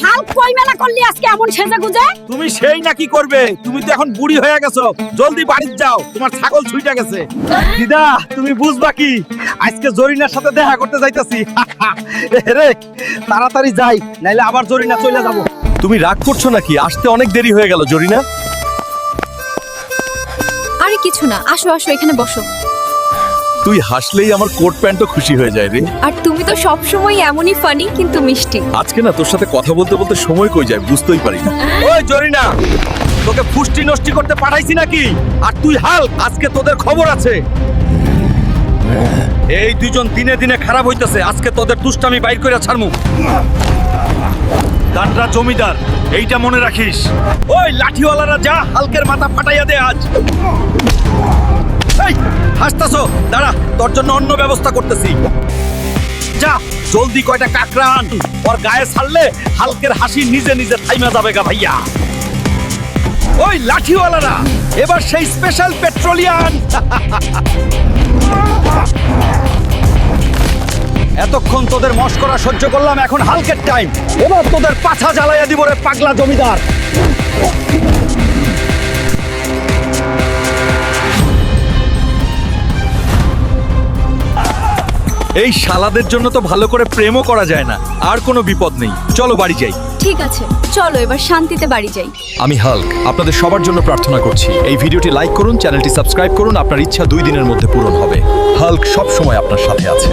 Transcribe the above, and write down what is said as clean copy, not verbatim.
হাল কই মেলা করলি আজকে এমন সেজে গুজে? তুমি সেই নাকি করবে? তুমি তো এখন বুড়ি হয়ে গেছো, জলদি বাড়ি যাও, তোমার ছাগল ছুইটা গেছে। দিদা তুমি বুঝবা কি, আজকে জরিনার সাথে দেখা করতে যাইতাছি। রে তাড়াতাড়ি যাই, নাইলে আবার জরিনা চলে যাব। তুমি রাগ করছো নাকি? আসতে অনেক দেরি হয়ে গেল জরিনা। আরে কিছু না, আসো আসো এখানে বসো। তুই হাসলেই আমার কোট প্যান্টও খুশি হয়ে যায় রে। আর তুমি তো সবসময় এমনই ফানি কিন্তু মিষ্টি। আজকে না তোর সাথে কথা বলতে বলতে সময় কই যায় বুঝতেই পারি না। ওই জরিনা, তোকে ফুষ্টি নষ্টি করতে পাঠাইছি নাকি? আর তুই হাল, আজকে তোদের খবর আছে। এই দুইজন দিনে দিনে খারাপ হইতেছে, আজকে তোদের দুষ্টামি বাইর কইরা ছাড়মু। দানরা জমিদার, এইটা মনে রাখিস। ওই লাঠিওয়ালারা যা, হালকের মাথা ফাটাইয়া দে আজ। এই হাসতাছো, দাঁড়া, তোর জন্য অন্য ব্যবস্থা করতেছি। যা জলদি কয়টা কাকড়া আন, ওর গায়ে ছাড়লে হালকের হাসি নিজে নিজে থাইমা যাবে গা ভাইয়া। ওই লাঠিওয়ালারা, এবার সেই স্পেশাল পেট্রোলিয়াম। এতক্ষণ তোদের মস্করা সহ্য করলাম, এখন হালকের টাইম। এবার তোদের পাছা জ্বালাইয়া দিব রে পাগলা জমিদার। এই শালাদের জন্য তো ভালো করে প্রেমও করা যায় না। আর কোনো বিপদ নেই, চলো বাড়ি যাই। ঠিক আছে চলো এবার শান্তিতে বাড়ি যাই। আমি হাল্ক, আপনাদের সবার জন্য প্রার্থনা করছি এই ভিডিওটি লাইক করুন, চ্যানেলটি সাবস্ক্রাইব করুন। আপনার ইচ্ছা 2 দিনের মধ্যে পূরণ হবে। হাল্ক সব সময় আপনার সাথে আছে।